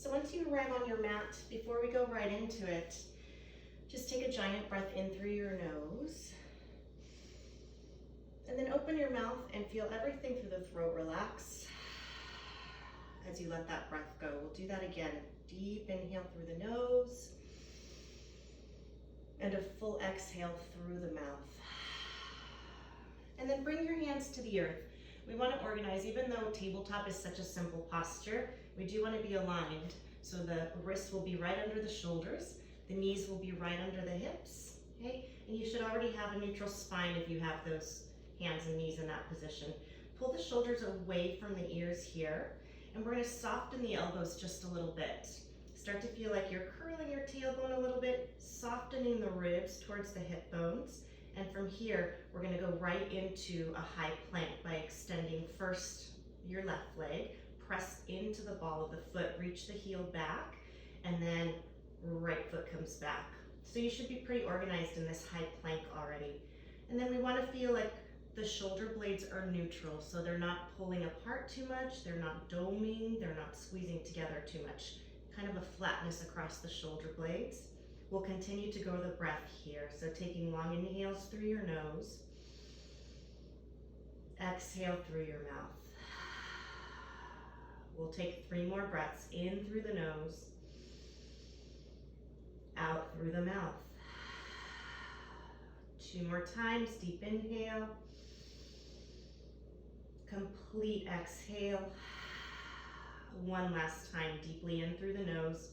So once you arrive on your mat, before we go right into it, just take a giant breath in through your nose. And then open your mouth and feel everything through the throat relax as you let that breath go. We'll do that again. Deep inhale through the nose and a full exhale through the mouth. And then bring your hands to the earth. We want to organize, even though tabletop is such a simple posture, we do want to be aligned. So the wrists will be right under the shoulders, the knees will be right under the hips, okay? And you should already have a neutral spine if you have those hands and knees in that position. Pull the shoulders away from the ears here, and we're going to soften the elbows just a little bit. Start to feel like you're curling your tailbone a little bit, softening the ribs towards the hip bones. And from here, we're going to go right into a high plank by extending first your left leg, press into the ball of the foot, reach the heel back, and then right foot comes back. So you should be pretty organized in this high plank already. And then we want to feel like the shoulder blades are neutral, so they're not pulling apart too much, they're not doming, they're not squeezing together too much. Kind of a flatness across the shoulder blades. We'll continue to go the breath here. So taking long inhales through your nose. Exhale through your mouth. We'll take 3 more breaths in through the nose. Out through the mouth. 2 more times, deep inhale. Complete exhale. 1 last time, deeply in through the nose.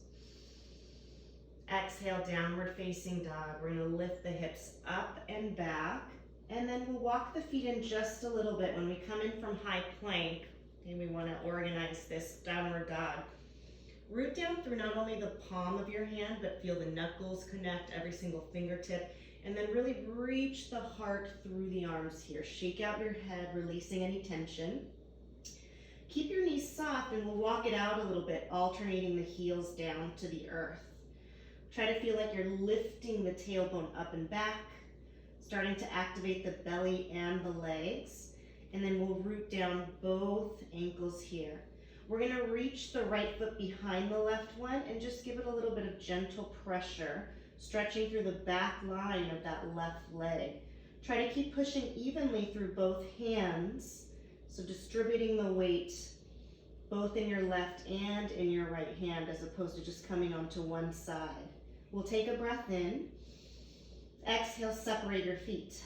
Exhale, downward facing dog. We're gonna lift the hips up and back, and then we'll walk the feet in just a little bit. When we come in from high plank, okay, we wanna organize this downward dog. Root down through not only the palm of your hand, but feel the knuckles connect, every single fingertip, and then really reach the heart through the arms here. Shake out your head, releasing any tension. Keep your knees soft, and we'll walk it out a little bit, alternating the heels down to the earth. Try to feel like you're lifting the tailbone up and back, starting to activate the belly and the legs, and then we'll root down both ankles here. We're gonna reach the right foot behind the left one and just give it a little bit of gentle pressure, stretching through the back line of that left leg. Try to keep pushing evenly through both hands, so distributing the weight both in your left and in your right hand as opposed to just coming onto one side. We'll take a breath in. Exhale, separate your feet.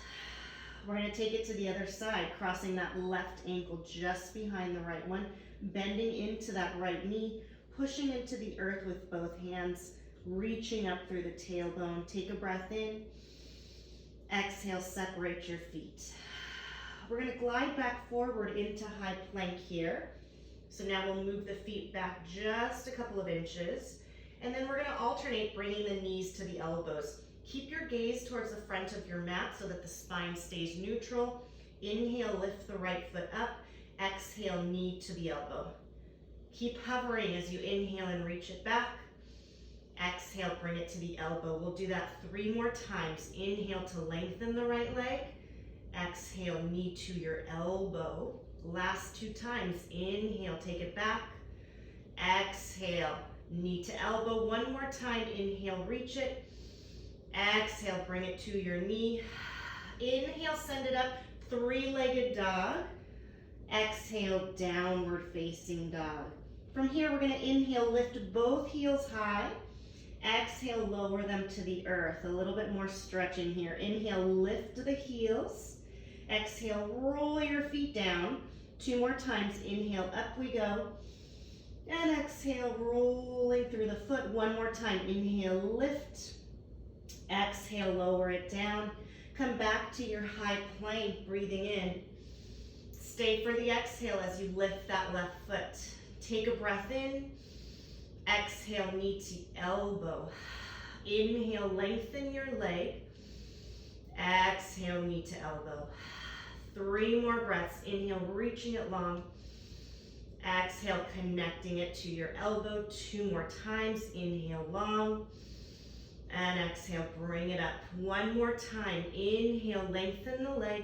We're going to take it to the other side, crossing that left ankle just behind the right one, bending into that right knee, pushing into the earth with both hands, reaching up through the tailbone. Take a breath in. Exhale, separate your feet. We're going to glide back forward into high plank here. So now we'll move the feet back just a couple of inches. And then we're going to alternate bringing the knees to the elbows. Keep your gaze towards the front of your mat so that the spine stays neutral. Inhale, lift the right foot up. Exhale, knee to the elbow. Keep hovering as you inhale and reach it back. Exhale, bring it to the elbow. We'll do that 3 more times. Inhale to lengthen the right leg. Exhale, knee to your elbow. Last 2 times. Inhale, take it back. Exhale, knee to elbow. 1 more time. Inhale, reach it. Exhale, bring it to your knee. Inhale, send it up. 3-legged dog. Exhale, downward facing dog. From here, we're going to inhale, lift both heels high. Exhale, lower them to the earth. A little bit more stretching here. Inhale, lift the heels. Exhale, roll your feet down. 2 more times. Inhale, up we go. And exhale, rolling through the foot. 1 more time. Inhale, lift. Exhale, lower it down. Come back to your high plank, breathing in. Stay for the exhale as you lift that left foot. Take a breath in. Exhale, knee to elbow. Inhale, lengthen your leg. Exhale, knee to elbow. 3 more breaths. Inhale, reaching it long. Exhale, connecting it to your elbow. 2 more times. Inhale, long. And exhale, bring it up. 1 more time. Inhale, lengthen the leg.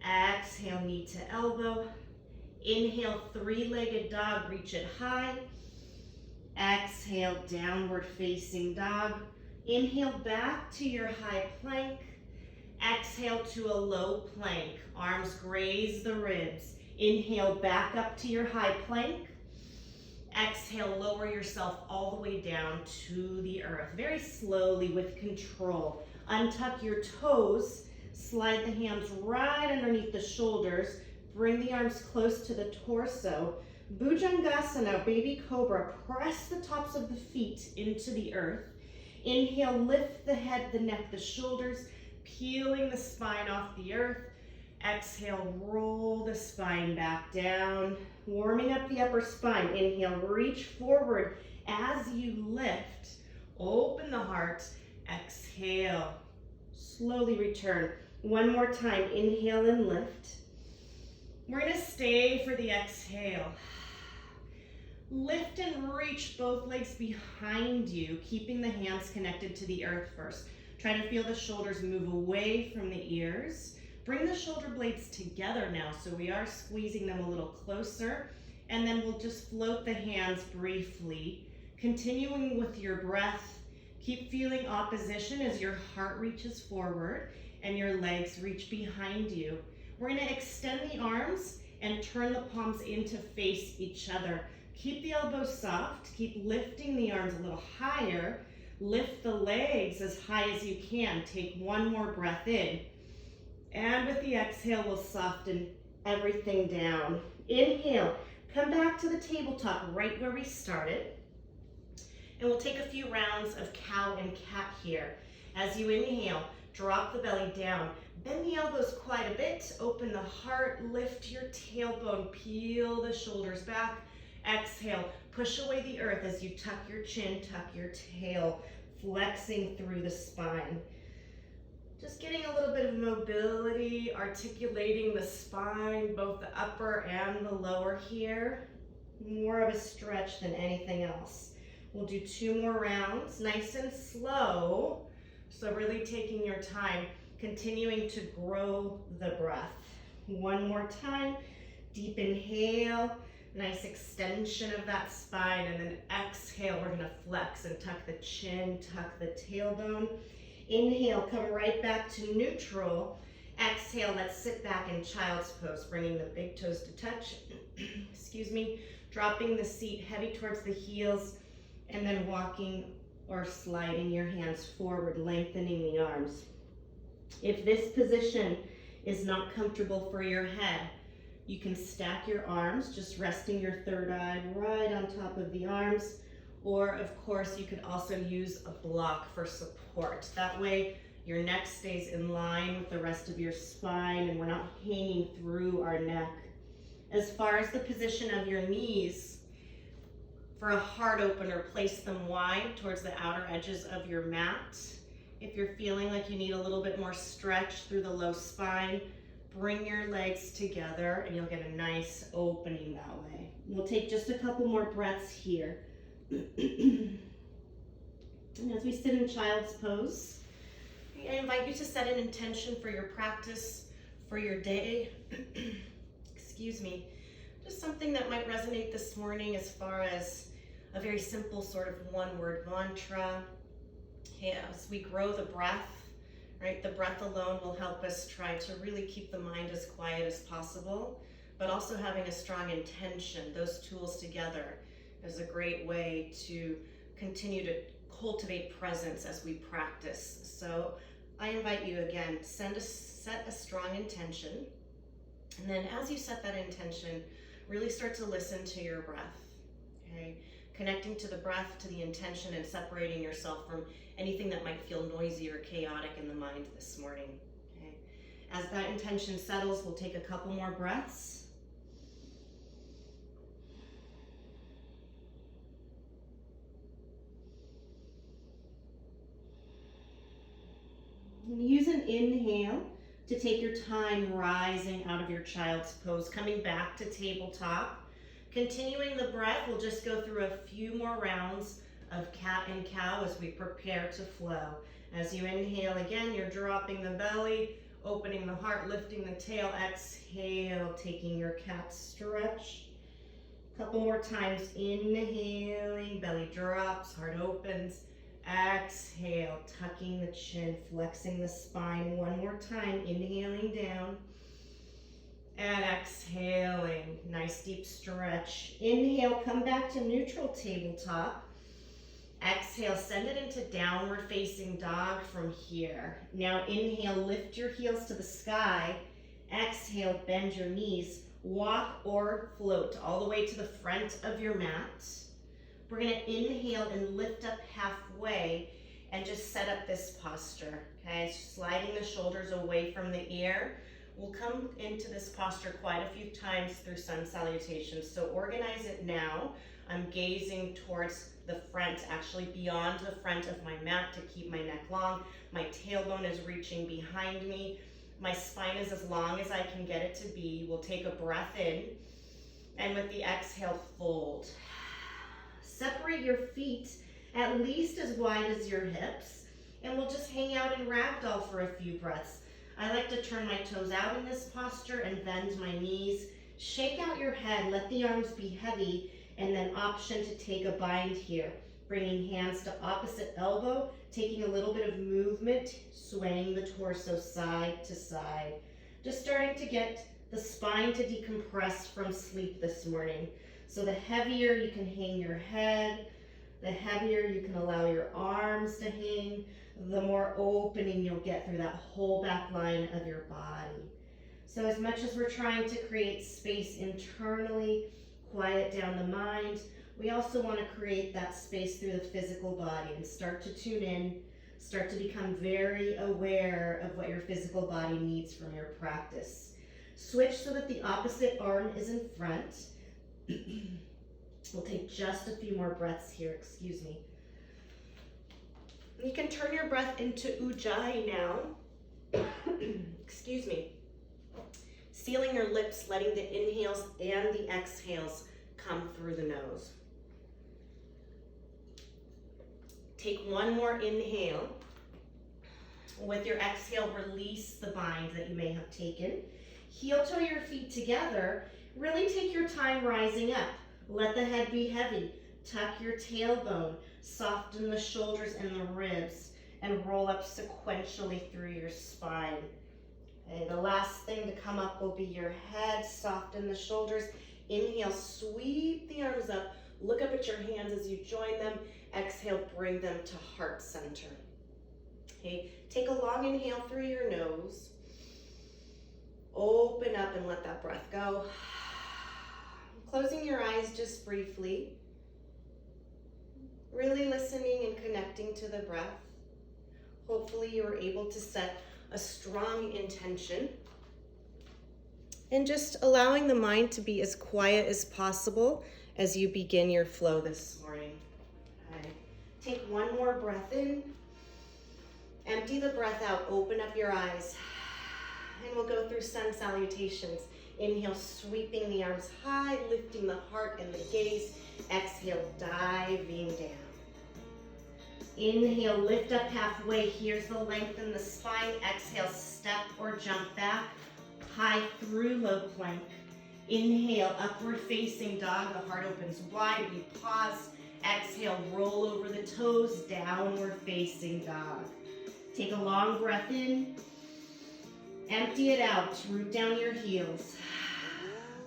Exhale, knee to elbow. Inhale, 3-legged dog, reach it high. Exhale, downward facing dog. Inhale back to your high plank. Exhale to a low plank. Arms graze the ribs. Inhale back up to your high plank. Exhale, lower yourself all the way down to the earth. Very slowly with control. Untuck your toes. Slide the hands right underneath the shoulders. Bring the arms close to the torso. Bhujangasana, baby cobra. Press the tops of the feet into the earth. Inhale, lift the head, the neck, the shoulders, peeling the spine off the earth. Exhale, roll the spine back down, warming up the upper spine. Inhale, reach forward as you lift. Open the heart. Exhale, slowly return. One more time, inhale and lift. We're gonna stay for the exhale. Lift and reach both legs behind you, keeping the hands connected to the earth first. Try to feel the shoulders move away from the ears. Bring the shoulder blades together now, so we are squeezing them a little closer. And then we'll just float the hands briefly, continuing with your breath. Keep feeling opposition as your heart reaches forward and your legs reach behind you. We're gonna extend the arms and turn the palms in to face each other. Keep the elbows soft, keep lifting the arms a little higher. Lift the legs as high as you can. Take one more breath in. And with the exhale, we'll soften everything down. Inhale, come back to the tabletop right where we started. And we'll take a few rounds of cow and cat here. As you inhale, drop the belly down. Bend the elbows quite a bit. Open the heart, lift your tailbone, peel the shoulders back. Exhale, push away the earth as you tuck your chin, tuck your tail, flexing through the spine. Just getting a little bit of mobility, articulating the spine, both the upper and the lower here. More of a stretch than anything else. We'll do 2 more rounds, nice and slow. So really taking your time, continuing to grow the breath. One more time, deep inhale. Nice extension of that spine, and then exhale, we're gonna flex and tuck the chin, tuck the tailbone. Inhale, come right back to neutral. Exhale, let's sit back in child's pose, bringing the big toes to touch. Excuse me, dropping the seat heavy towards the heels, and then walking or sliding your hands forward, lengthening the arms. If this position is not comfortable for your head, you can stack your arms, just resting your third eye right on top of the arms. Or of course, you could also use a block for support. That way, your neck stays in line with the rest of your spine and we're not hanging through our neck. As far as the position of your knees, for a heart opener, place them wide towards the outer edges of your mat. If you're feeling like you need a little bit more stretch through the low spine, bring your legs together and you'll get a nice opening that way. We'll take just a couple more breaths here. And as we sit in child's pose, I invite you to set an intention for your practice, for your day. Excuse me. Just something that might resonate this morning as far as a very simple sort of one-word mantra. As we grow the breath, right? The breath alone will help us try to really keep the mind as quiet as possible, but also having a strong intention. Those tools together is a great way to continue to cultivate presence as we practice. So I invite you again, set a strong intention. And then as you set that intention, really start to listen to your breath, okay? Connecting to the breath, to the intention, and separating yourself from anything that might feel noisy or chaotic in the mind this morning, okay? As that intention settles, we'll take a couple more breaths. And use an inhale to take your time rising out of your child's pose, coming back to tabletop. Continuing the breath, we'll just go through a few more rounds of cat and cow as we prepare to flow. As you inhale again, you're dropping the belly, opening the heart, lifting the tail. Exhale, taking your cat stretch. Couple more times. Inhaling, belly drops, heart opens. Exhale, tucking the chin, flexing the spine. One more time. Inhaling down. And exhaling. Nice deep stretch. Inhale, come back to neutral tabletop. Exhale, send it into downward facing dog from here. Now inhale, lift your heels to the sky. Exhale, bend your knees. Walk or float all the way to the front of your mat. We're gonna inhale and lift up halfway and just set up this posture, okay? Sliding the shoulders away from the ear. We'll come into this posture quite a few times through sun salutations, so organize it now. I'm gazing towards the front, actually beyond the front of my mat to keep my neck long. My tailbone is reaching behind me. My spine is as long as I can get it to be. We'll take a breath in, and with the exhale, fold. Separate your feet at least as wide as your hips, and we'll just hang out in ragdoll for a few breaths. I like to turn my toes out in this posture and bend my knees. Shake out your head, let the arms be heavy, and then option to take a bind here. Bringing hands to opposite elbow, taking a little bit of movement, swaying the torso side to side. Just starting to get the spine to decompress from sleep this morning. So the heavier you can hang your head, the heavier you can allow your arms to hang, the more opening you'll get through that whole back line of your body. So as much as we're trying to create space internally, quiet down the mind, we also want to create that space through the physical body and start to tune in, start to become very aware of what your physical body needs from your practice. Switch so that the opposite arm is in front. We'll take just a few more breaths here, excuse me. You can turn your breath into Ujjayi now. Excuse me. Sealing your lips, letting the inhales and the exhales come through the nose. Take one more inhale. With your exhale, release the bind that you may have taken. Heel toe your feet together. Really take your time rising up. Let the head be heavy. Tuck your tailbone. Soften the shoulders and the ribs. And roll up sequentially through your spine. Okay, the last thing to come up will be your head. Soften the shoulders. Inhale, sweep the arms up. Look up at your hands as you join them. Exhale, bring them to heart center. Okay, take a long inhale through your nose. Open up and let that breath go. Closing your eyes just briefly. Really listening and connecting to the breath. Hopefully you were able to set a strong intention. And just allowing the mind to be as quiet as possible as you begin your flow this morning. Okay. Take one more breath in. Empty the breath out. Open up your eyes. And we'll go through sun salutations. Inhale, sweeping the arms high, lifting the heart and the gaze. Exhale, diving down. Inhale, lift up halfway. Here's the length in the spine. Exhale, step or jump back. High through low plank. Inhale, upward facing dog. The heart opens wide. We pause. Exhale, roll over the toes. Downward facing dog. Take a long breath in. Empty it out. Root down your heels.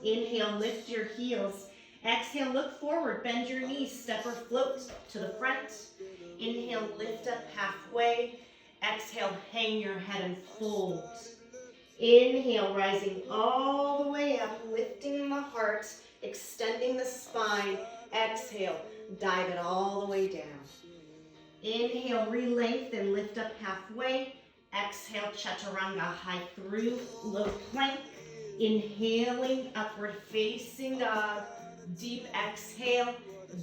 Inhale, lift your heels. Exhale, look forward. Bend your knees. Step or float to the front. Inhale, lift up halfway. Exhale, hang your head and fold. Inhale, rising all the way up, lifting the heart, extending the spine. Exhale, dive it all the way down. Inhale, re-lengthen, lift up halfway. Exhale, chaturanga, high through low plank. Inhaling, upward facing dog. Deep exhale,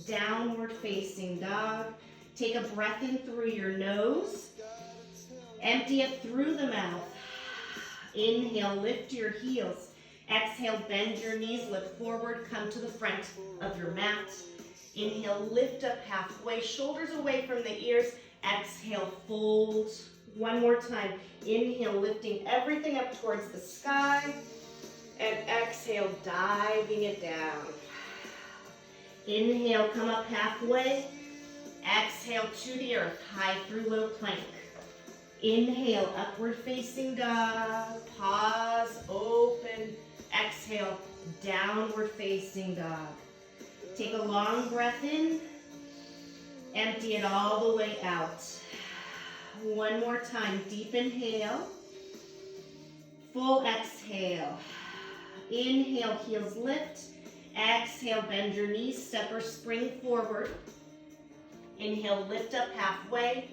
downward facing dog. Take a breath in through your nose. Empty it through the mouth. Inhale, lift your heels. Exhale, bend your knees, look forward, come to the front of your mat. Inhale, lift up halfway, shoulders away from the ears. Exhale, fold. One more time. Inhale, lifting everything up towards the sky. And exhale, diving it down. Inhale, come up halfway. Exhale to the earth, high through low plank. Inhale, upward facing dog. Pause, open. Exhale, downward facing dog. Take a long breath in. Empty it all the way out. One more time, deep inhale. Full exhale. Inhale, heels lift. Exhale, bend your knees, step or spring forward. Inhale, lift up halfway.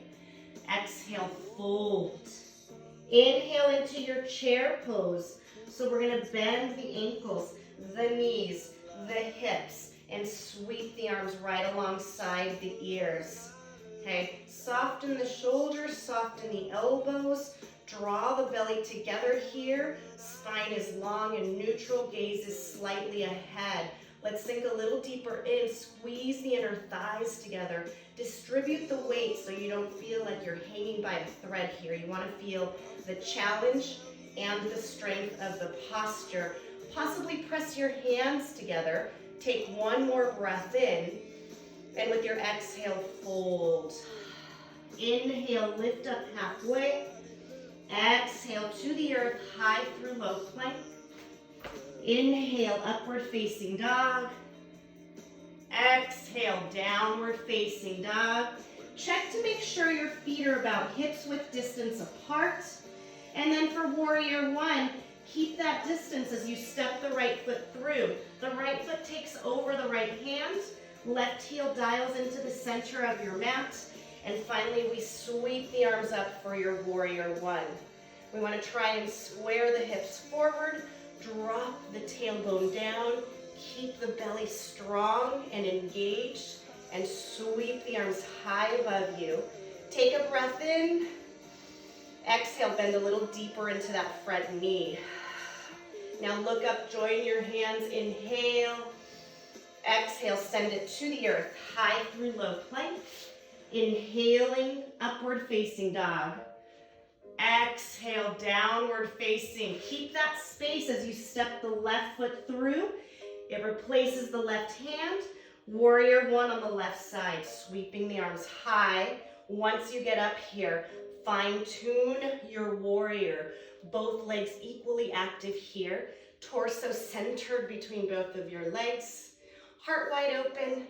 Exhale, fold. Inhale into your chair pose. So we're gonna bend the ankles, the knees, the hips, and sweep the arms right alongside the ears. Okay, soften the shoulders, soften the elbows, draw the belly together here. Spine is long and neutral, gaze is slightly ahead. Let's sink a little deeper in, squeeze the inner thighs together. Distribute the weight so you don't feel like you're hanging by a thread here. You want to feel the challenge and the strength of the posture. Possibly press your hands together. Take one more breath in, and with your exhale, fold. Inhale, lift up halfway. Exhale to the earth, high through low plank. Inhale, upward facing dog. Exhale, downward facing dog. Check to make sure your feet are about hips width distance apart. And then for warrior one, keep that distance as you step the right foot through. The right foot takes over the right hand. Left heel dials into the center of your mat. And finally, we sweep the arms up for your warrior one. We want to try and square the hips forward. Drop the tailbone down. Keep the belly strong and engaged. And sweep the arms high above you. Take a breath in. Exhale, bend a little deeper into that front knee. Now look up, join your hands, inhale. Exhale, send it to the earth, high through low plank. Inhaling, upward facing dog. Exhale, downward facing. Keep that space as you step the left foot through. It replaces the left hand. Warrior one on the left side, sweeping the arms high. Once you get up here, fine-tune your warrior. Both legs equally active here. Torso centered between both of your legs. Heart wide open.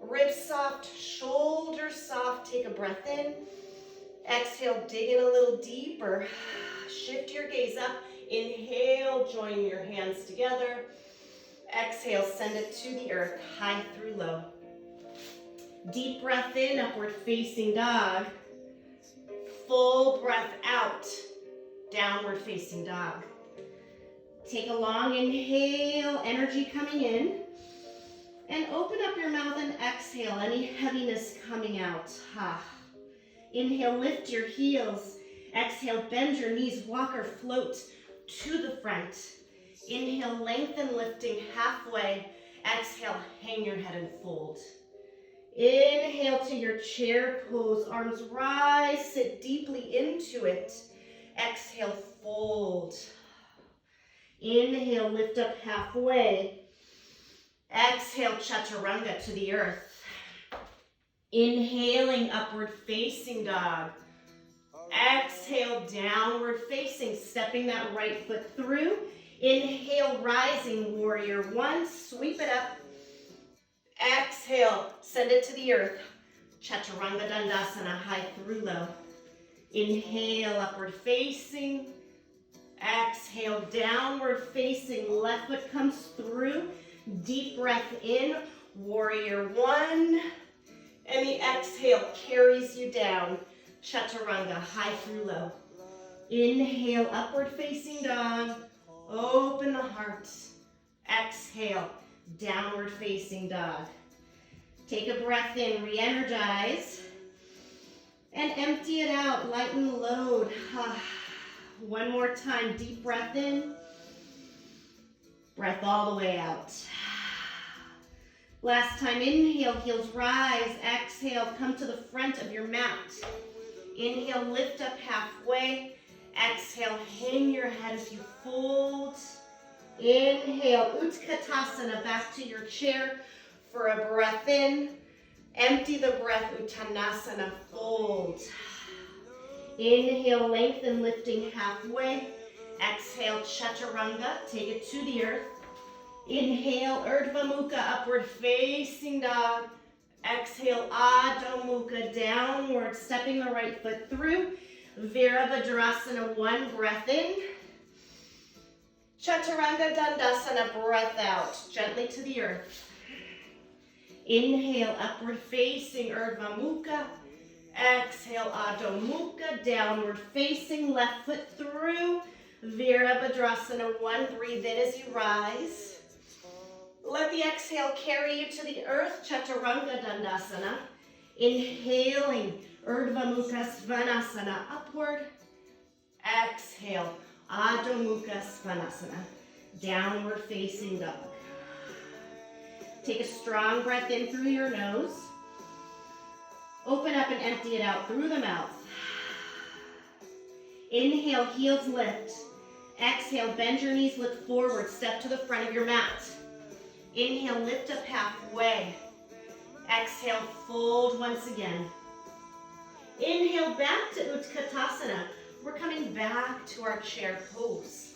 Ribs soft, shoulders soft. Take a breath in. Exhale, dig in a little deeper. Shift your gaze up. Inhale, join your hands together. Exhale, send it to the earth, high through low. Deep breath in, upward facing dog. Full breath out, downward facing dog. Take a long inhale, energy coming in. And open up your mouth and exhale, any heaviness coming out. Inhale, lift your heels. Exhale, bend your knees, walk or float to the front. Inhale, lengthen, lifting halfway. Exhale, hang your head and fold. Inhale to your chair pose, arms rise, sit deeply into it. Exhale, fold. Inhale, lift up halfway. Exhale, chaturanga to the earth. Inhaling, upward facing dog. Exhale, downward facing, stepping that right foot through. Inhale, rising, warrior one, sweep it up. Exhale, send it to the earth. Chaturanga Dandasana, high through low. Inhale, upward facing. Exhale, downward facing, left foot comes through. Deep breath in, warrior one. And the exhale carries you down. Chaturanga, high through low. Inhale, upward facing dog. Open the heart. Exhale, downward facing dog. Take a breath in, re-energize. And empty it out, lighten the load. One more time, deep breath in. Breath all the way out. Last time, inhale, heels rise. Exhale, come to the front of your mat. Inhale, lift up halfway. Exhale, hang your head as you fold. Inhale, Utkatasana, back to your chair. For a breath in, empty the breath, Uttanasana, fold. Inhale, lengthen, lifting halfway. Exhale, Chaturanga, take it to the earth. Inhale, Urdhva Mukha, upward facing dog. Exhale, Adho Mukha, downward, stepping the right foot through. Virabhadrasana, one breath in. Chaturanga Dandasana, breath out, gently to the earth. Inhale, upward facing Urdhva Mukha. Exhale, Adho Mukha, downward facing, left foot through. Virabhadrasana, one, breathe in as you rise. Let the exhale carry you to the earth, Chaturanga Dandasana. Inhaling, Urdhva Mukha Svanasana, upward. Exhale, Adho Mukha Svanasana, downward facing dog. Take a strong breath in through your nose. Open up and empty it out through the mouth. Inhale, heels lift. Exhale, bend your knees, look forward, step to the front of your mat. Inhale, lift up halfway. Exhale, fold once again. Inhale, back to Utkatasana. We're coming back to our chair pose.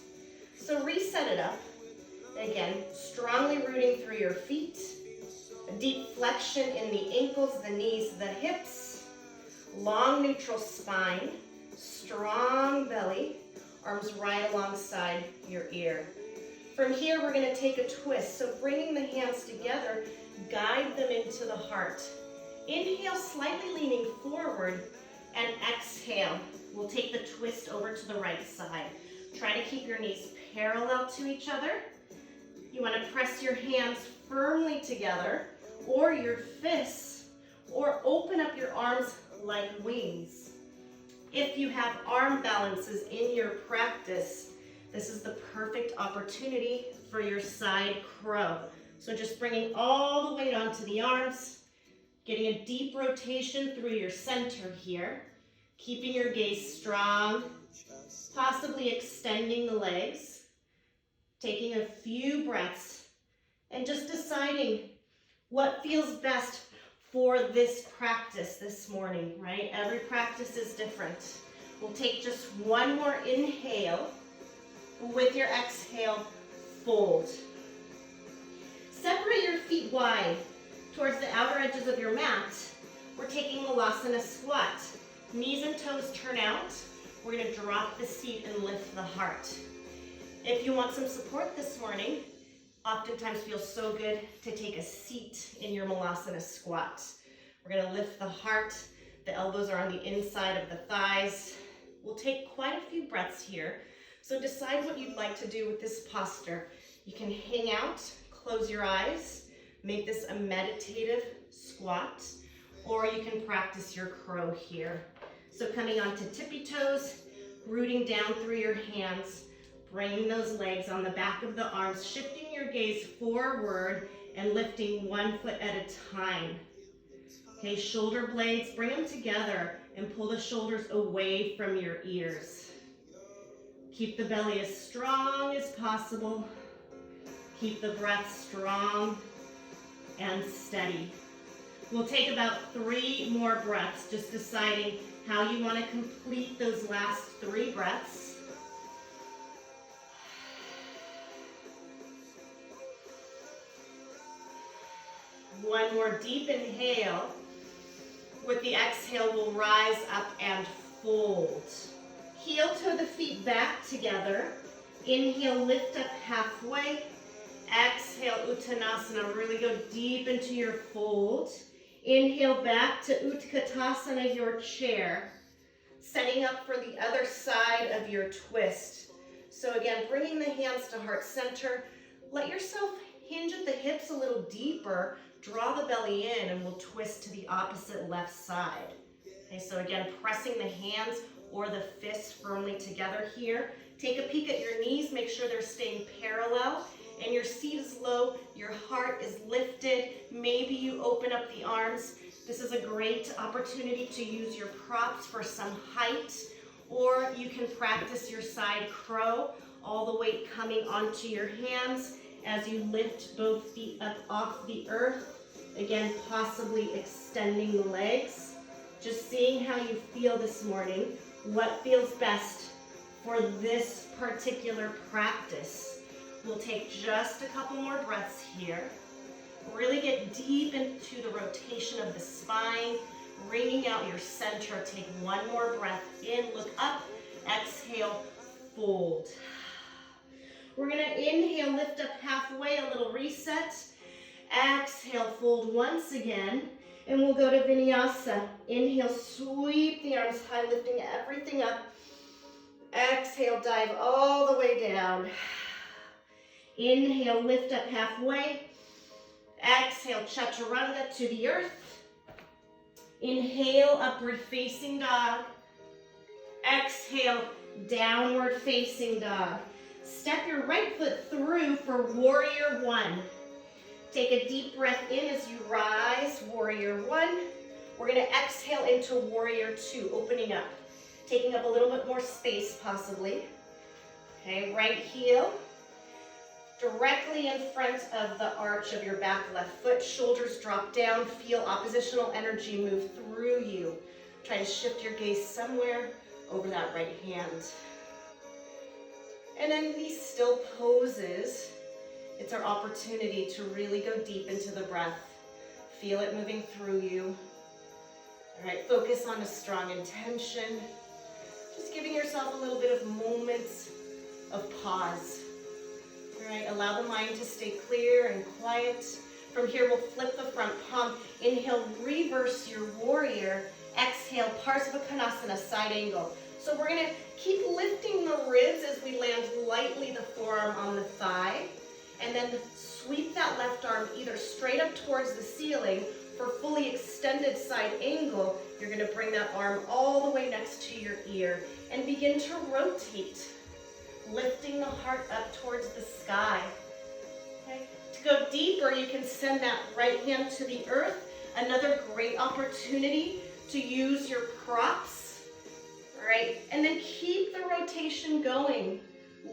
So reset it up. Again, strongly rooting through your feet. A deep flexion in the ankles, the knees, the hips. Long neutral spine. Strong belly. Arms right alongside your ear. From here, we're going to take a twist. So bringing the hands together, guide them into the heart. Inhale, slightly leaning forward, and exhale. We'll take the twist over to the right side. Try to keep your knees parallel to each other. You want to press your hands firmly together, or your fists, or open up your arms like wings. If you have arm balances in your practice, this is the perfect opportunity for your side crow. So just bringing all the weight onto the arms, getting a deep rotation through your center here, keeping your gaze strong, possibly extending the legs, taking a few breaths, and just deciding what feels best for this practice this morning, right? Every practice is different. We'll take just one more inhale. With your exhale, fold. Separate your feet wide towards the outer edges of your mat. We're taking Malasana squat. Knees and toes turn out. We're going to drop the seat and lift the heart. If you want some support this morning, oftentimes feels so good to take a seat in your Malasana squat. We're going to lift the heart. The elbows are on the inside of the thighs. We'll take quite a few breaths here. So decide what you'd like to do with this posture. You can hang out, close your eyes, make this a meditative squat, or you can practice your crow here. So coming onto tippy toes, rooting down through your hands, bringing those legs on the back of the arms, shifting your gaze forward and lifting one foot at a time. Okay, shoulder blades, bring them together and pull the shoulders away from your ears. Keep the belly as strong as possible. Keep the breath strong and steady. We'll take about 3 more breaths, just deciding how you want to complete those last 3 breaths. One more deep inhale. With the exhale, we'll rise up and fold. Heel toe the feet back together. Inhale, lift up halfway. Exhale, Uttanasana. Really go deep into your fold. Inhale back to Utkatasana, your chair. Setting up for the other side of your twist. So again, bringing the hands to heart center. Let yourself hinge at the hips a little deeper. Draw the belly in and we'll twist to the opposite left side. Okay, so again, pressing the hands or the fists firmly together here. Take a peek at your knees, make sure they're staying parallel, and your seat is low, your heart is lifted. Maybe you open up the arms. This is a great opportunity to use your props for some height, or you can practice your side crow, all the weight coming onto your hands as you lift both feet up off the earth. Again, possibly extending the legs. Just seeing how you feel this morning. What feels best for this particular practice. We'll take just a couple more breaths here. Really get deep into the rotation of the spine, wringing out your center. Take one more breath in, look up, exhale, fold. We're gonna inhale, lift up halfway, a little reset. Exhale, fold once again, and we'll go to Vinyasa. Inhale, sweep the arms high, lifting everything up. Exhale, dive all the way down. Inhale, lift up halfway. Exhale, chaturanga to the earth. Inhale, upward facing dog. Exhale, downward facing dog. Step your right foot through for warrior one. Take a deep breath in as you rise, warrior one. We're gonna exhale into warrior two, opening up. Taking up a little bit more space possibly. Okay, right heel directly in front of the arch of your back left foot. Shoulders drop down, feel oppositional energy move through you. Try to shift your gaze somewhere over that right hand. And in these still poses, it's our opportunity to really go deep into the breath. Feel it moving through you. All right, focus on a strong intention. Just giving yourself a little bit of moments of pause. All right, allow the mind to stay clear and quiet. From here, we'll flip the front palm. Inhale, reverse your warrior. Exhale, Parsvakonasana, side angle. So we're gonna keep lifting the ribs as we land lightly the forearm on the thigh. And then sweep that left arm either straight up towards the ceiling. For fully extended side angle, you're gonna bring that arm all the way next to your ear and begin to rotate, lifting the heart up towards the sky. Okay. To go deeper, you can send that right hand to the earth. Another great opportunity to use your props, all right? And then keep the rotation going,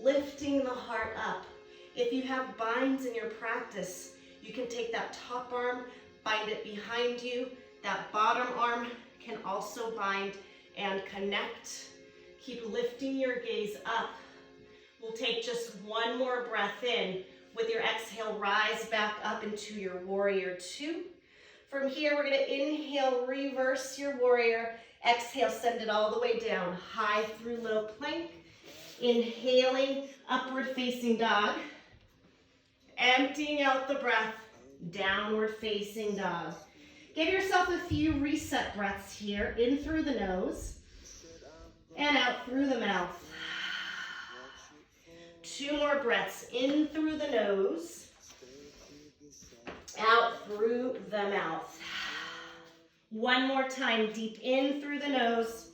lifting the heart up. If you have binds in your practice, you can take that top arm, bind it behind you. That bottom arm can also bind and connect. Keep lifting your gaze up. We'll take just one more breath in. With your exhale, rise back up into your warrior two. From here, we're gonna inhale, reverse your warrior. Exhale, send it all the way down, high through low plank. Inhaling, upward facing dog. Emptying out the breath, downward facing dog. Give yourself a few reset breaths here, in through the nose and out through the mouth. Two more breaths, in through the nose, out through the mouth. One more time, deep in through the nose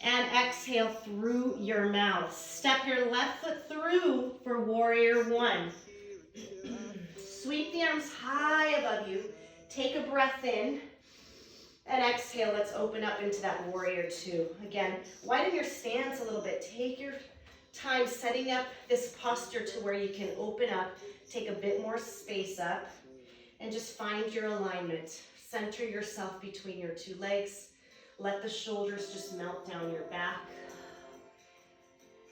and exhale through your mouth. Step your left foot through for warrior one. Sweep the arms high above you. Take a breath in and exhale. Let's open up into that warrior two. Again, widen your stance a little bit. Take your time setting up this posture to where you can open up, take a bit more space up, and just find your alignment. Center yourself between your two legs. Let the shoulders just melt down your back.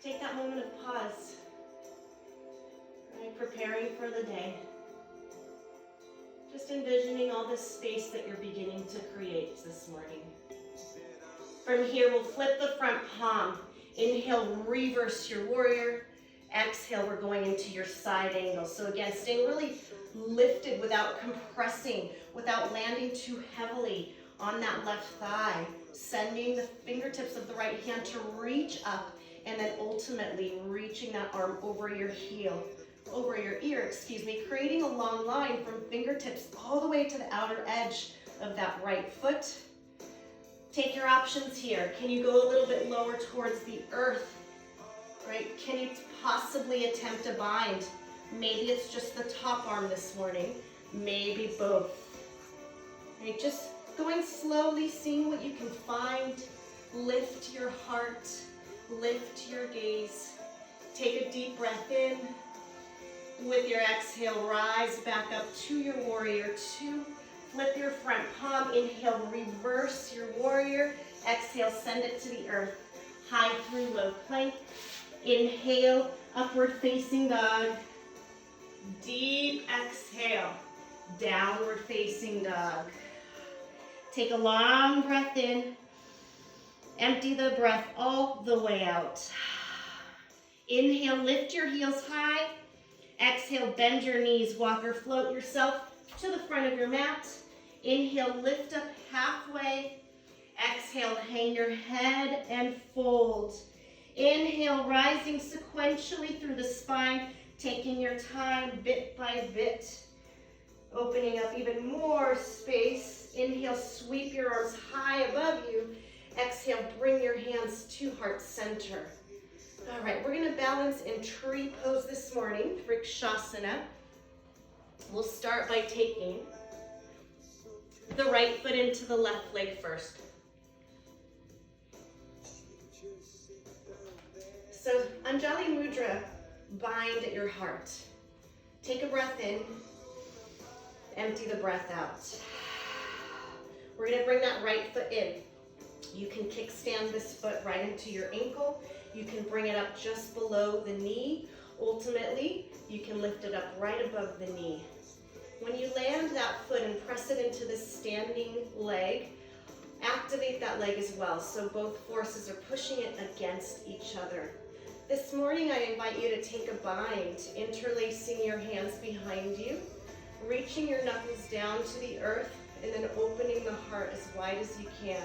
Take that moment of pause. Right, preparing for the day. Just envisioning all this space that you're beginning to create this morning. From here, we'll flip the front palm. Inhale, reverse your warrior. Exhale, we're going into your side angle. So again, staying really lifted without compressing, without landing too heavily on that left thigh. Sending the fingertips of the right hand to reach up and then ultimately reaching that arm over your heel, over your ear, excuse me, creating a long line from fingertips all the way to the outer edge of that right foot. Take your options here. Can you go a little bit lower towards the earth, right? Can you possibly attempt a bind? Maybe it's just the top arm this morning, maybe both. Right? Just going slowly, seeing what you can find. Lift your heart, lift your gaze. Take a deep breath in. With your exhale, rise back up to your warrior 2. Flip your front palm. Inhale, reverse your warrior. Exhale, send it to the earth. High through low plank. Inhale, upward facing dog. Deep exhale, downward facing dog. Take a long breath in. Empty the breath all the way out. Inhale, lift your heels high. Exhale, bend your knees. Walk or float yourself to the front of your mat. Inhale, lift up halfway. Exhale, hang your head and fold. Inhale, rising sequentially through the spine, taking your time bit by bit, opening up even more space. Inhale, sweep your arms high above you. Exhale, bring your hands to heart center. All right, we're gonna balance in tree pose this morning, Shavasana. We'll start by taking the right foot into the left leg first. So, Anjali Mudra, bind at your heart. Take a breath in, empty the breath out. We're gonna bring that right foot in. You can kickstand this foot right into your ankle. You can bring it up just below the knee. Ultimately, you can lift it up right above the knee. When you land that foot and press it into the standing leg, activate that leg as well. So both forces are pushing it against each other. This morning, I invite you to take a bind, interlacing your hands behind you, reaching your knuckles down to the earth, and then opening the heart as wide as you can.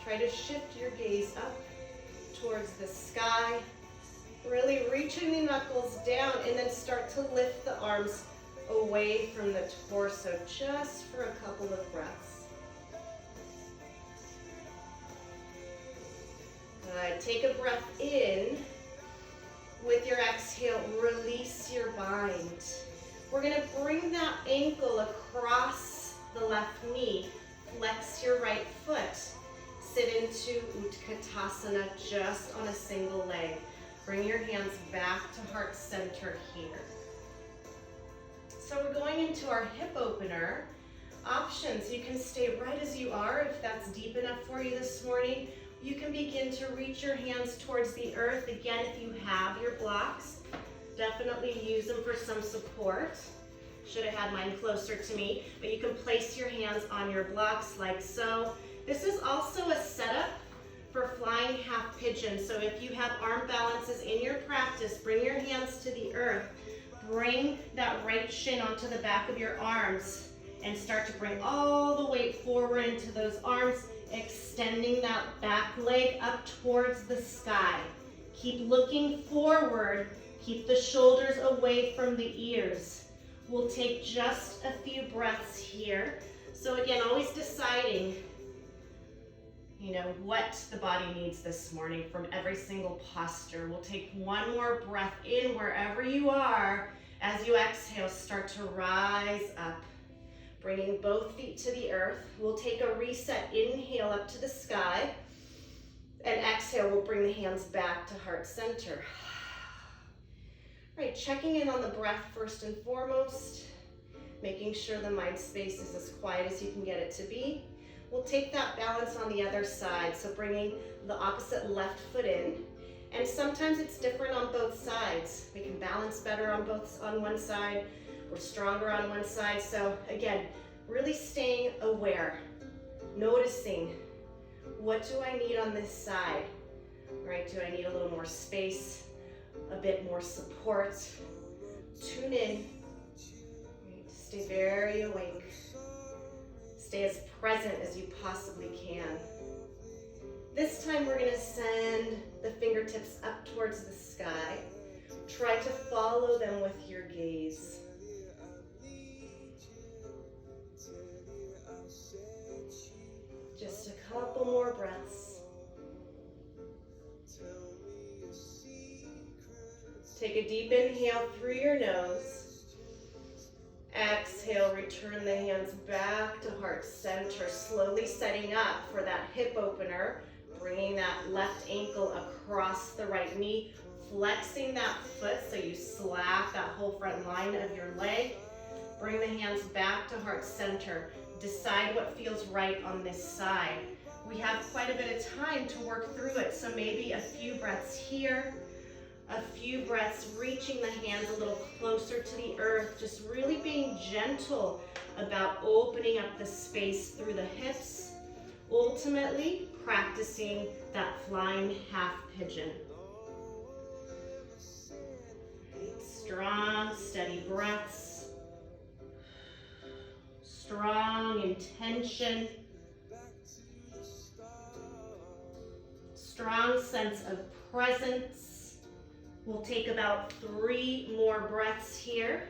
Try to shift your gaze up towards the sky, really reaching the knuckles down, and then start to lift the arms away from the torso just for a couple of breaths. Good. Take a breath in. With your exhale, release your bind. We're going to bring that ankle across the left knee. Flex your right foot. Sit into Utkatasana just on a single leg. Bring your hands back to heart center here. So we're going into our hip opener. Options, you can stay right as you are if that's deep enough for you this morning. You can begin to reach your hands towards the earth. Again, if you have your blocks, definitely use them for some support. Should have had mine closer to me, but you can place your hands on your blocks like so. This is also a setup for flying half pigeon. So if you have arm balances in your practice, bring your hands to the earth. Bring that right shin onto the back of your arms and start to bring all the weight forward into those arms, extending that back leg up towards the sky. Keep looking forward. Keep the shoulders away from the ears. We'll take just a few breaths here. So again, always deciding, what the body needs this morning from every single posture. We'll take one more breath in wherever you are. As you exhale, start to rise up. Bringing both feet to the earth. We'll take a reset. Inhale up to the sky. And exhale, we'll bring the hands back to heart center. All right, checking in on the breath first and foremost. Making sure the mind space is as quiet as you can get it to be. We'll take that balance on the other side. So bringing the opposite left foot in. And sometimes it's different on both sides. We can balance better on one side. We're stronger on one side. So again, really staying aware, noticing, what do I need on this side? All right, do I need a little more space, a bit more support? Tune in, right, stay very awake. Stay as present as you possibly can. This time we're gonna send the fingertips up towards the sky. Try to follow them with your gaze. Just a couple more breaths. Take a deep inhale through your nose. Exhale, return the hands back to heart center, slowly setting up for that hip opener, bringing that left ankle across the right knee, flexing that foot so you slap that whole front line of your leg. Bring the hands back to heart center. Decide what feels right on this side. We have quite a bit of time to work through it, so maybe a few breaths here, a few breaths reaching the hands a little closer to the earth, just really being gentle about opening up the space through the hips, ultimately practicing that flying half pigeon. Strong, steady breaths, strong intention, strong sense of presence. We'll take about 3 more breaths here.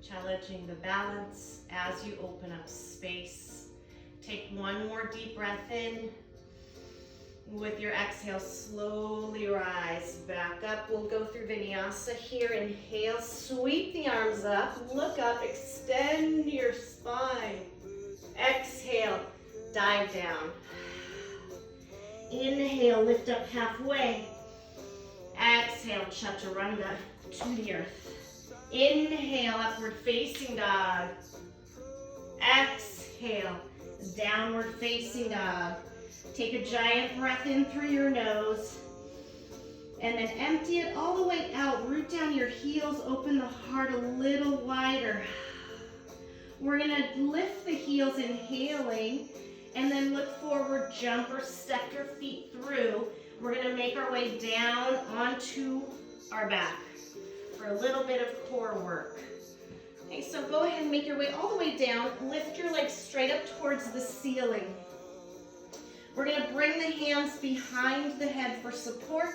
Challenging the balance as you open up space. Take 1 more deep breath in. With your exhale, slowly rise back up. We'll go through Vinyasa here. Inhale, sweep the arms up, look up, extend your spine. Exhale, dive down. Inhale, lift up halfway. Exhale, chaturanga to the earth. Inhale, upward facing dog. Exhale, downward facing dog. Take a giant breath in through your nose. And then empty it all the way out. Root down your heels, open the heart a little wider. We're gonna lift the heels, inhaling, and then look forward, jump or step your feet through. We're gonna make our way down onto our back for a little bit of core work. Okay, so go ahead and make your way all the way down. Lift your legs straight up towards the ceiling. We're gonna bring the hands behind the head for support.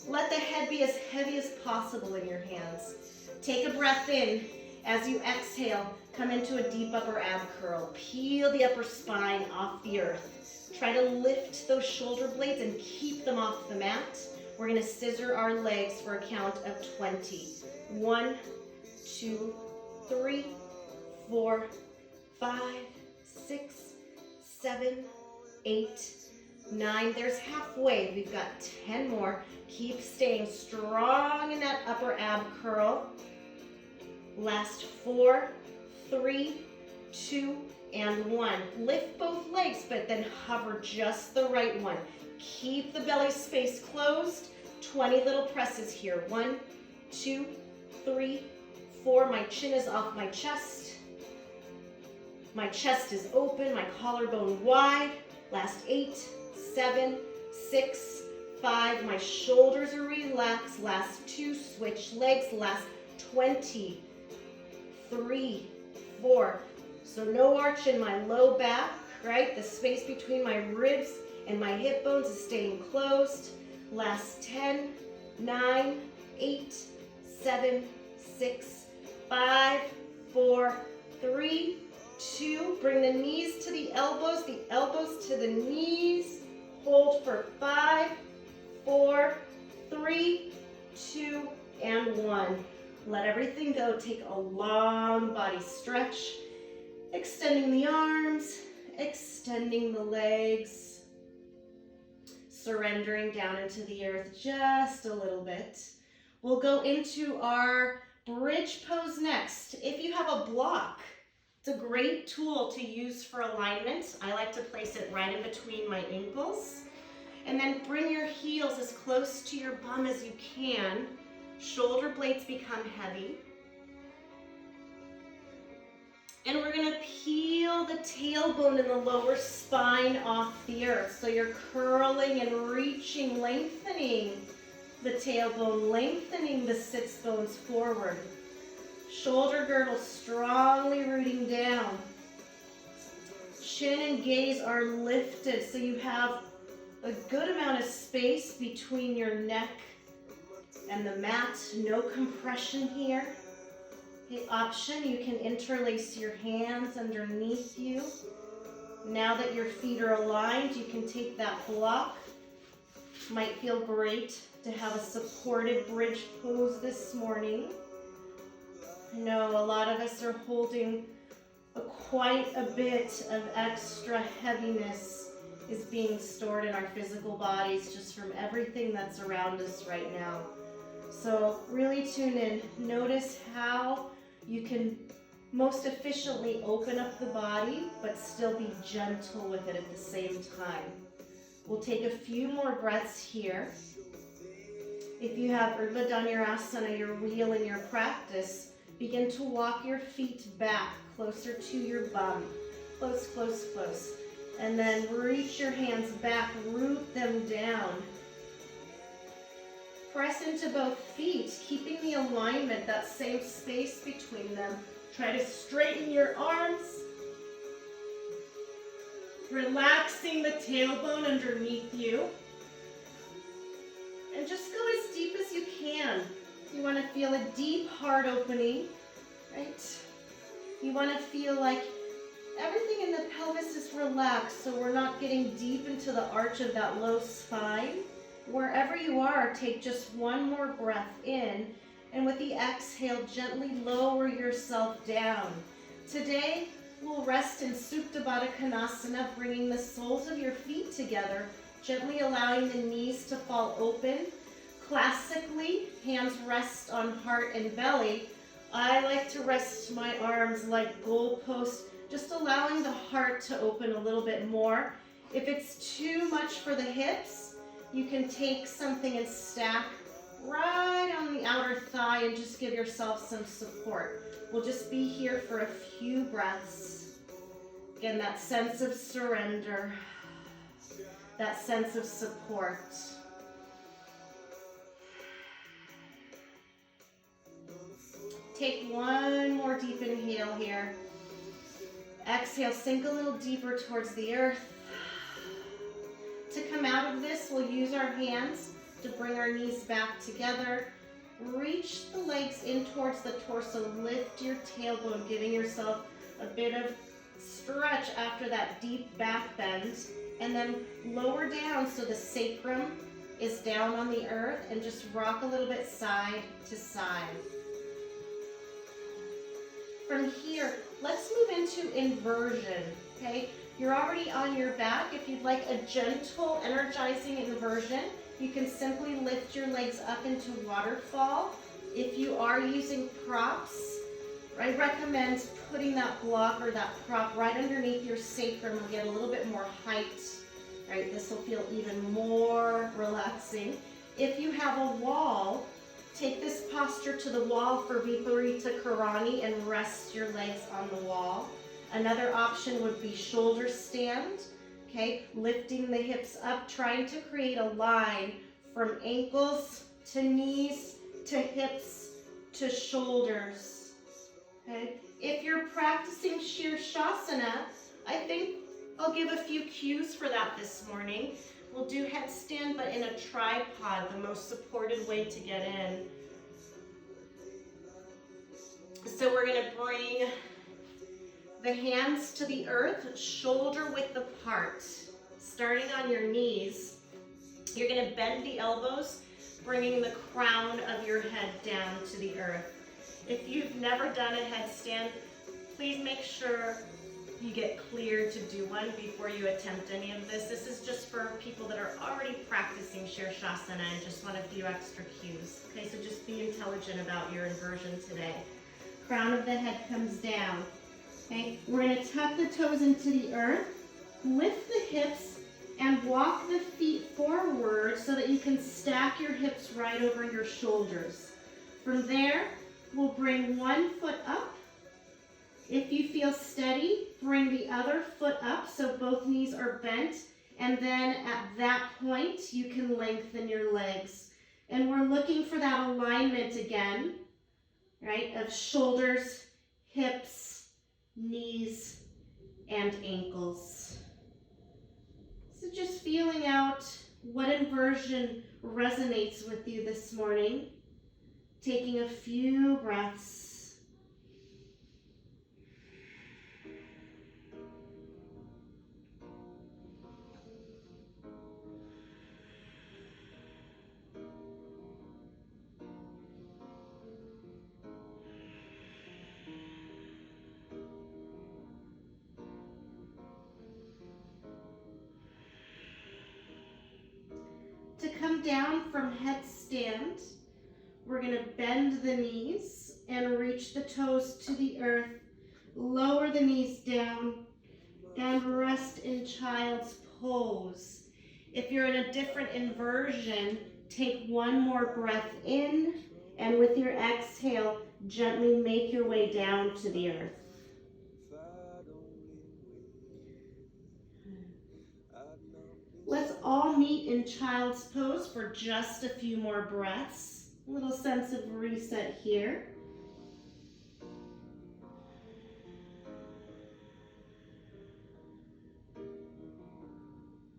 Let the head be as heavy as possible in your hands. Take a breath in. As you exhale, come into a deep upper ab curl. Peel the upper spine off the earth. Try to lift those shoulder blades and keep them off the mat. We're gonna scissor our legs for a count of 20. 1, 2, 3, 4, 5, 6, 7, 8, 9. There's halfway. We've got 10 more. Keep staying strong in that upper ab curl. Last 4, 3, 2, and 1. Lift both legs, but then hover just the right one. Keep the belly space closed. 20 little presses here. 1, 2, 3, 4. My chin is off my chest. My chest is open, my collarbone wide. Last 8, 7, 6, 5. My shoulders are relaxed. Last 2, switch legs. Last 20. 3, 4. So no arch in my low back, right? The space between my ribs and my hip bones is staying closed. Last 10, 9, 8, 7, 6, 5, 4, 3, 2. Bring the knees to the elbows to the knees. Hold for 5, 4, 3, 2, and 1. Let everything go. Take a long body stretch. Extending the arms, extending the legs. Surrendering down into the earth just a little bit. We'll go into our bridge pose next. If you have a block, it's a great tool to use for alignment. I like to place it right in between my ankles. And then bring your heels as close to your bum as you can. Shoulder blades become heavy. And we're gonna peel the tailbone and the lower spine off the earth. So you're curling and reaching, lengthening the tailbone, lengthening the sits bones forward. Shoulder girdle strongly rooting down. Chin and gaze are lifted, so you have a good amount of space between your neck and the mat. No compression here. The option, you can interlace your hands underneath you. Now that your feet are aligned, you can take that block. Might feel great to have a supported bridge pose this morning. I know a lot of us are holding quite a bit of extra heaviness is being stored in our physical bodies just from everything that's around us right now. So really tune in. Notice how you can most efficiently open up the body, but still be gentle with it at the same time. We'll take a few more breaths here. If you have Urdhva Dhanurasana, your wheel in your practice, begin to walk your feet back closer to your bum. Close, close, close. And then reach your hands back, root them down. Press into both feet, keeping the alignment, that same space between them. Try to straighten your arms. Relaxing the tailbone underneath you. And just go as deep as you can. You want to feel a deep heart opening, right? You want to feel like everything in the pelvis is relaxed, so we're not getting deep into the arch of that low spine. Wherever you are, take just one more breath in, and with the exhale, gently lower yourself down. Today, we'll rest in Supta Baddha Konasana, bringing the soles of your feet together, gently allowing the knees to fall open. Classically, hands rest on heart and belly. I like to rest my arms like goalposts, just allowing the heart to open a little bit more. If it's too much for the hips, you can take something and stack right on the outer thigh and just give yourself some support. We'll just be here for a few breaths. Again, that sense of surrender, that sense of support. Take one more deep inhale here. Exhale, sink a little deeper towards the earth. To come out of this, we'll use our hands to bring our knees back together. Reach the legs in towards the torso. Lift your tailbone, giving yourself a bit of stretch after that deep back bend. And then lower down so the sacrum is down on the earth, and just rock a little bit side to side. From here, let's move into inversion, okay? You're already on your back. If you'd like a gentle, energizing inversion, you can simply lift your legs up into waterfall. If you are using props, I recommend putting that block or that prop right underneath your sacrum to get a little bit more height. Right, this will feel even more relaxing. If you have a wall, take this posture to the wall for Viparita Karani and rest your legs on the wall. Another option would be shoulder stand, okay? Lifting the hips up, trying to create a line from ankles to knees to hips to shoulders, okay? If you're practicing Shavasana, I think I'll give a few cues for that this morning. We'll do headstand, but in a tripod, the most supported way to get in. So we're gonna bring the hands to the earth, shoulder width apart. Starting on your knees, you're gonna bend the elbows, bringing the crown of your head down to the earth. If you've never done a headstand, please make sure you get cleared to do one before you attempt any of this. This is just for people that are already practicing Shavasana and just want a few extra cues. Okay, so just be intelligent about your inversion today. Crown of the head comes down. Okay, we're going to tuck the toes into the earth, lift the hips, and walk the feet forward so that you can stack your hips right over your shoulders. From there, we'll bring one foot up. If you feel steady, bring the other foot up so both knees are bent, and then at that point, you can lengthen your legs. And we're looking for that alignment again, right, of shoulders, hips, knees, and ankles. So just feeling out what inversion resonates with you this morning, taking a few breaths. come down from headstand, we're going to bend the knees and reach the toes to the earth. Lower the knees down and rest in child's pose. If you're in a different inversion, take one more breath in, and with your exhale, gently make your way down to the earth. Let's all meet in child's pose for just a few more breaths. A little sense of reset here.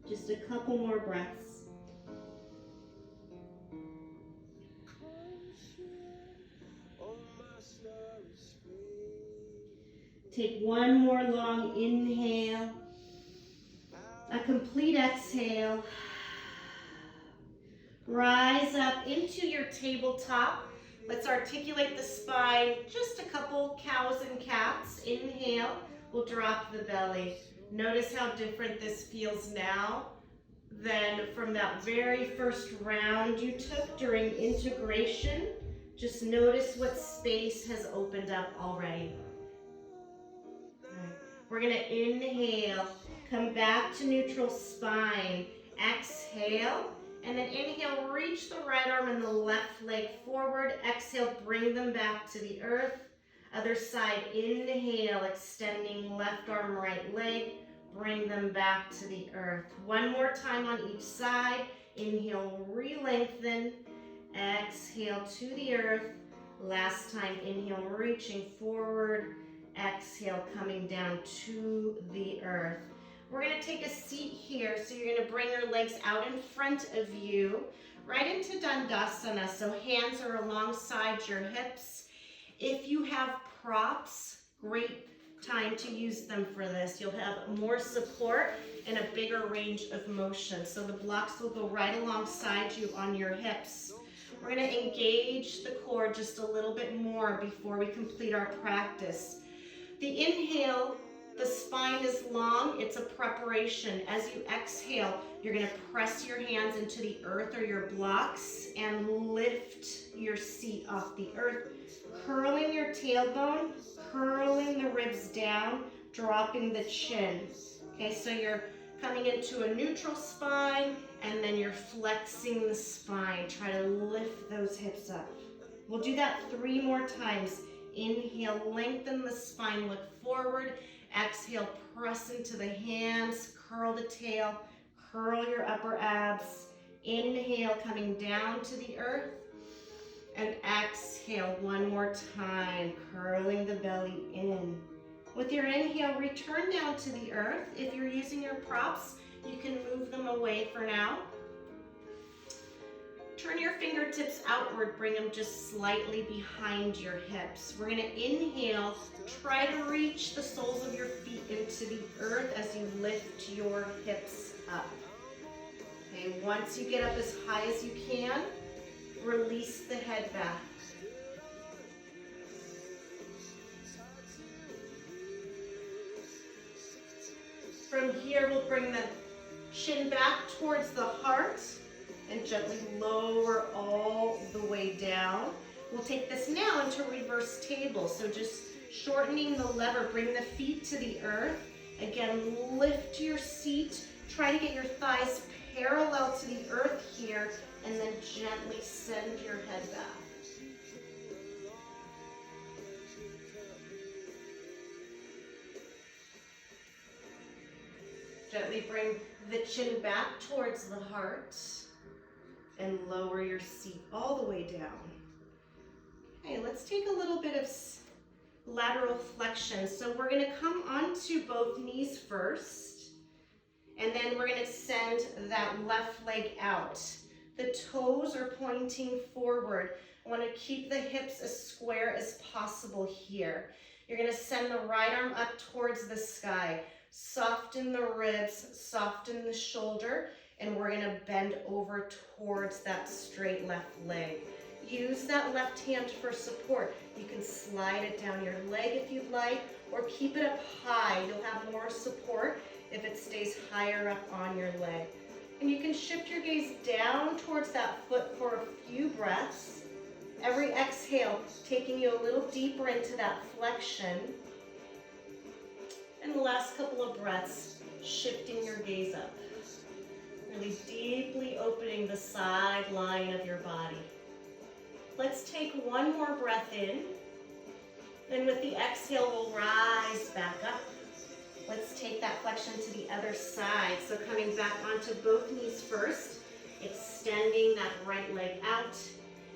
Just a couple more breaths. Take one more long inhale. A complete exhale. Rise up into your tabletop. Let's articulate the spine. Just a couple cows and cats. Inhale. We'll drop the belly. Notice how different this feels now than from that very first round you took during integration. Just notice what space has opened up already. We're going to inhale, come back to neutral spine, exhale, and then inhale, reach the right arm and the left leg forward, exhale, bring them back to the earth. Other side, inhale, extending left arm, right leg, bring them back to the earth. One more time on each side, inhale, re-lengthen, exhale to the earth. Last time, inhale, reaching forward, exhale, coming down to the earth. We're going to take a seat here, so you're going to bring your legs out in front of you, right into Dandasana, so hands are alongside your hips. If you have props, great time to use them for this. You'll have more support and a bigger range of motion, so the blocks will go right alongside you on your hips. We're going to engage the core just a little bit more before we complete our practice. The inhale, the spine is long, it's a preparation. As you exhale, you're going to press your hands into the earth or your blocks and lift your seat off the earth, curling your tailbone, curling the ribs down, dropping the chin. Okay, so you're coming into a neutral spine and then you're flexing the spine. Try to lift those hips up. We'll do that 3 more times. Inhale, lengthen the spine, look forward. Exhale, press into the hands, curl the tail, curl your upper abs. Inhale, coming down to the earth. And exhale, one more time, curling the belly in. With your inhale, return down to the earth. If you're using your props, you can move them away for now. Turn your fingertips outward, bring them just slightly behind your hips. We're gonna inhale, try to reach the soles of your feet into the earth as you lift your hips up. Okay, once you get up as high as you can, release the head back. From here, we'll bring the chin back towards the heart and gently lower all the way down. We'll take this now into reverse table. So just shortening the lever, bring the feet to the earth. Again, lift your seat. Try to get your thighs parallel to the earth here, and then gently send your head back. Gently bring the chin back towards the heart and lower your seat all the way down. Okay, let's take a little bit of lateral flexion. So we're going to come onto both knees first, and then we're going to send that left leg out. The toes are pointing forward. I want to keep the hips as square as possible here. You're going to send the right arm up towards the sky. Soften the ribs, soften the shoulder, and we're going to bend over towards that straight left leg. Use that left hand for support. You can slide it down your leg if you'd like, or keep it up high. You'll have more support if it stays higher up on your leg. And you can shift your gaze down towards that foot for a few breaths. Every exhale taking you a little deeper into that flexion. And the last couple of breaths, shifting your gaze up. Really deeply opening the side line of your body. Let's take one more breath in. Then with the exhale, we'll rise back up. Let's take that flexion to the other side. So coming back onto both knees first, extending that right leg out,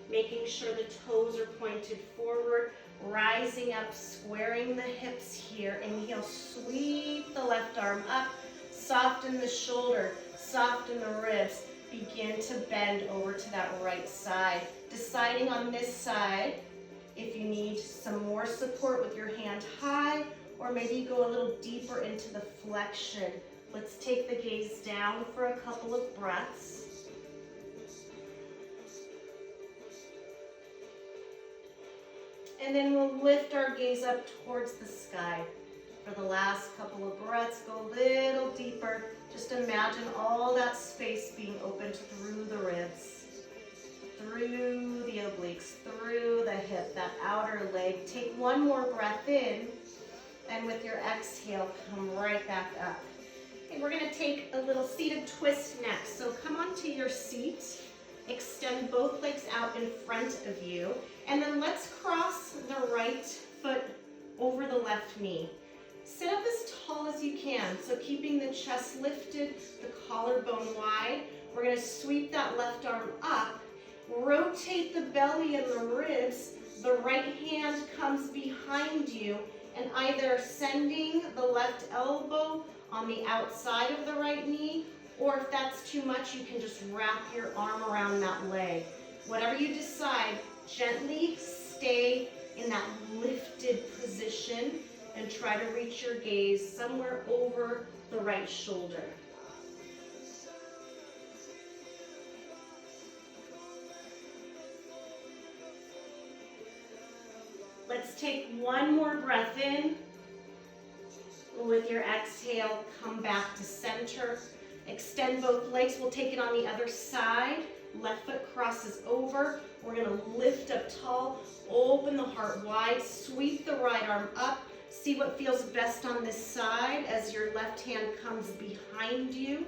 making sure the toes are pointed forward, rising up, squaring the hips here. Inhale, sweep the left arm up, soften the shoulder, soften the ribs. Begin to bend over to that right side. Deciding on this side if you need some more support with your hand high, or maybe go a little deeper into the flexion. Let's take the gaze down for a couple of breaths. And then we'll lift our gaze up towards the sky. For the last couple of breaths, go a little deeper. Just imagine all that space being opened through the ribs, through the obliques, through the hip, that outer leg. Take one more breath in, and with your exhale, come right back up. Okay, we're gonna take a little seated twist next. So come onto your seat, extend both legs out in front of you, and then let's cross the right foot over the left knee. Sit up as tall as you can, so keeping the chest lifted, the collarbone wide. We're gonna sweep that left arm up, rotate the belly and the ribs. The right hand comes behind you, and either sending the left elbow on the outside of the right knee, or if that's too much, you can just wrap your arm around that leg. Whatever you decide, gently stay in that lifted position and try to reach your gaze somewhere over the right shoulder. Let's take one more breath in. With your exhale, come back to center. Extend both legs. We'll take it on the other side. Left foot crosses over. We're gonna lift up tall, open the heart wide, sweep the right arm up. See what feels best on this side as your left hand comes behind you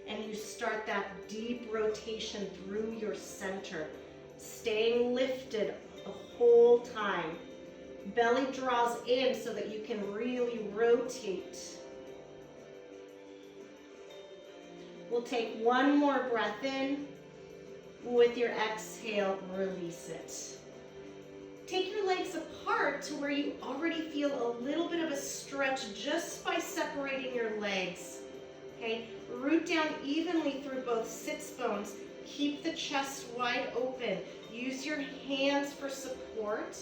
and you start that deep rotation through your center. Staying lifted the whole time. Belly draws in so that you can really rotate. We'll take one more breath in. With your exhale, release it. Take your legs apart to where you already feel a little bit of a stretch just by separating your legs. Okay, root down evenly through both sits bones. Keep the chest wide open. Use your hands for support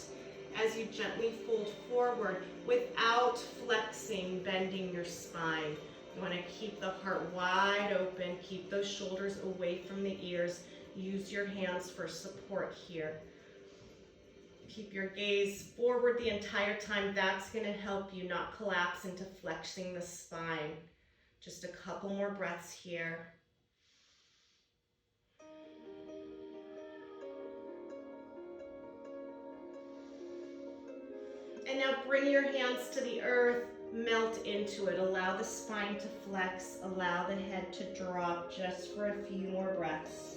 as you gently fold forward without flexing, bending your spine. You want to keep the heart wide open, keep those shoulders away from the ears. Use your hands for support here. Keep your gaze forward the entire time. That's going to help you not collapse into flexing the spine. Just a couple more breaths here. And now bring your hands to the earth, melt into it. Allow the spine to flex, allow the head to drop just for a few more breaths.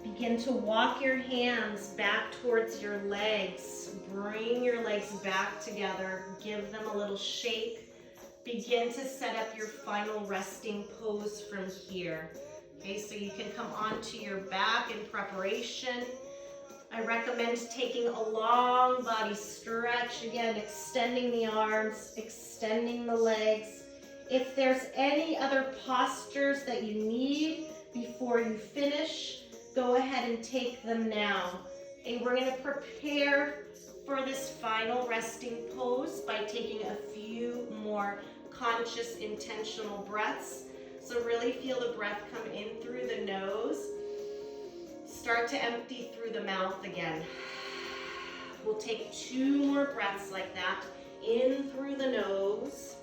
Begin to walk your hands back towards your legs. Bring your legs back together. Give them a little shake. Begin to set up your final resting pose from here. Okay, so you can come onto your back in preparation. I recommend taking a long body stretch. Again, extending the arms, extending the legs. If there's any other postures that you need before you finish, go ahead and take them now. And we're going to prepare for this final resting pose by taking a few more conscious, intentional breaths. So really feel the breath come in through the nose. Start to empty through the mouth again. We'll take 2 more breaths like that. In through the nose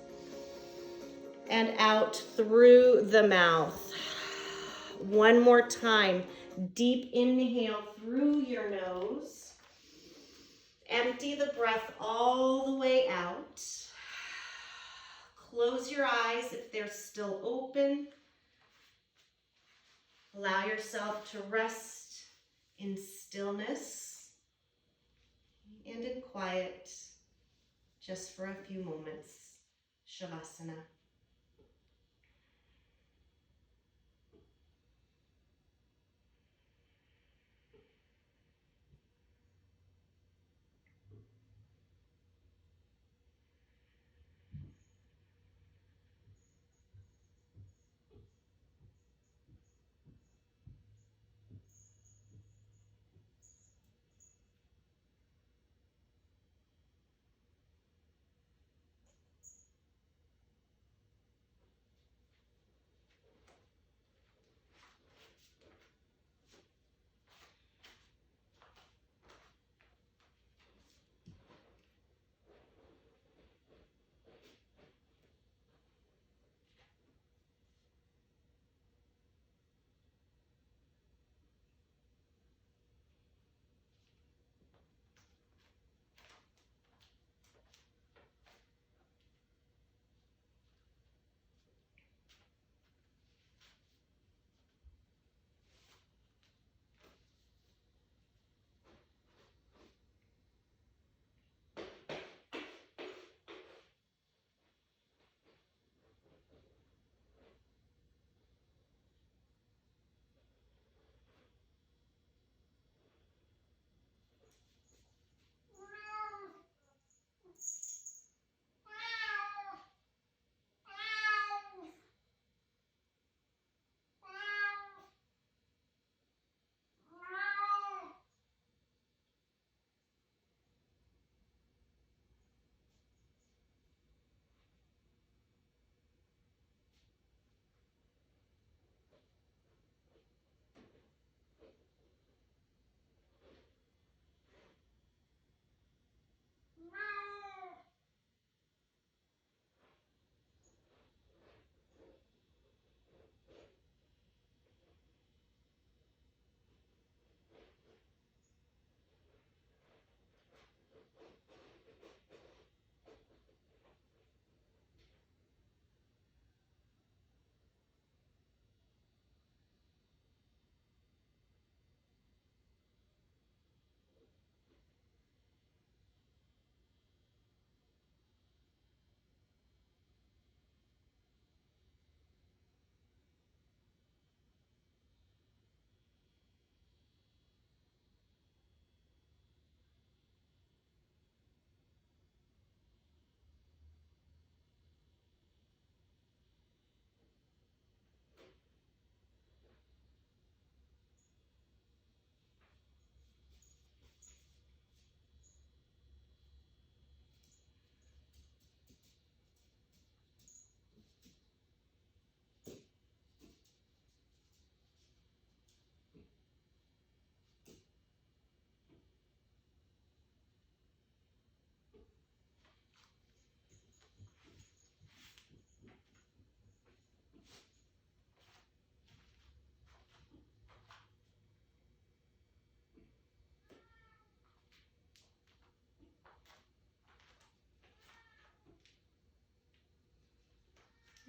and out through the mouth. One more time. Deep inhale through your nose. Empty the breath all the way out. Close your eyes if they're still open. Allow yourself to rest in stillness and in quiet just for a few moments. Shavasana.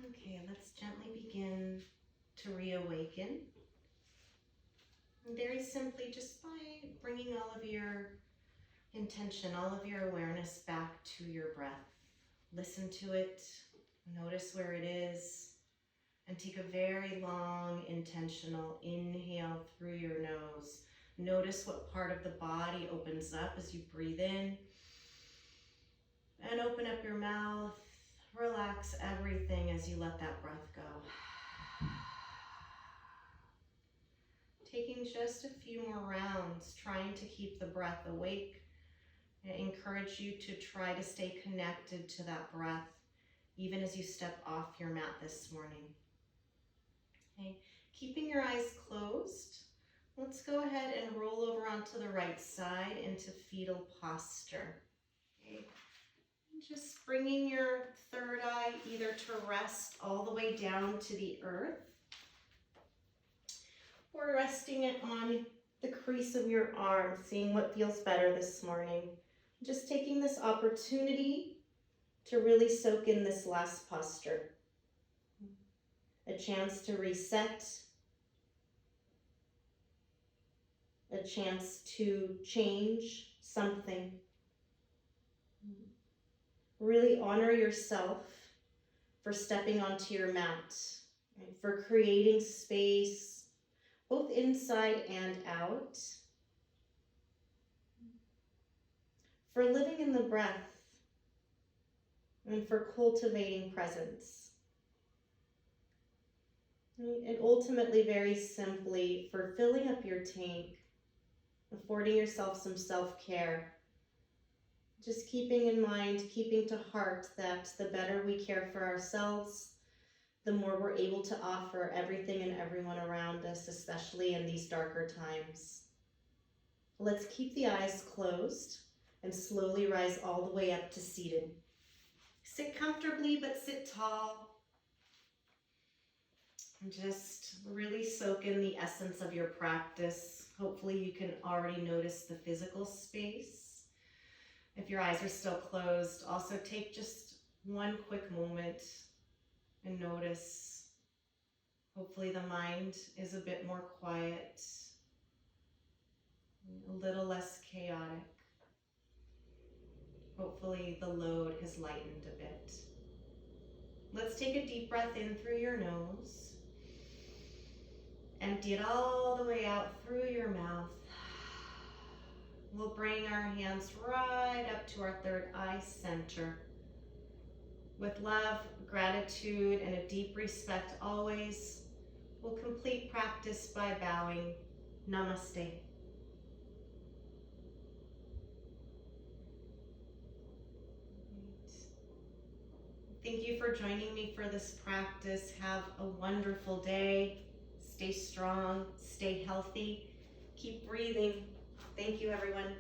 Okay, let's gently begin to reawaken. And very simply, just by bringing all of your intention, all of your awareness back to your breath. Listen to it, notice where it is, and take a very long, intentional inhale through your nose. Notice what part of the body opens up as you breathe in, and open up your mouth. Relax everything as you let that breath go. Taking just a few more rounds, trying to keep the breath awake. I encourage you to try to stay connected to that breath, even as you step off your mat this morning. Okay. Keeping your eyes closed, Let's go ahead and roll over onto the right side into fetal posture. Okay. Just bringing your third eye either to rest all the way down to the earth, or resting it on the crease of your arm, seeing what feels better this morning. Just taking this opportunity to really soak in this last posture. A chance to reset, a chance to change something. Really honor yourself for stepping onto your mat, for creating space, both inside and out, for living in the breath, and for cultivating presence. And ultimately, very simply, for filling up your tank, affording yourself some self-care. Just keeping in mind, keeping to heart that the better we care for ourselves, the more we're able to offer everything and everyone around us, especially in these darker times. Let's keep the eyes closed and slowly rise all the way up to seated. Sit comfortably, but sit tall. And just really soak in the essence of your practice. Hopefully you can already notice the physical space. If your eyes are still closed, also take just one quick moment and notice. Hopefully the mind is a bit more quiet, a little less chaotic. Hopefully the load has lightened a bit. Let's take a deep breath in through your nose. Empty it all the way out through your mouth. We'll bring our hands right up to our third eye center. With love, gratitude, and a deep respect always, we'll complete practice by bowing. Namaste. Thank you for joining me for this practice. Have a wonderful day. Stay strong, stay healthy, keep breathing. Thank you, everyone.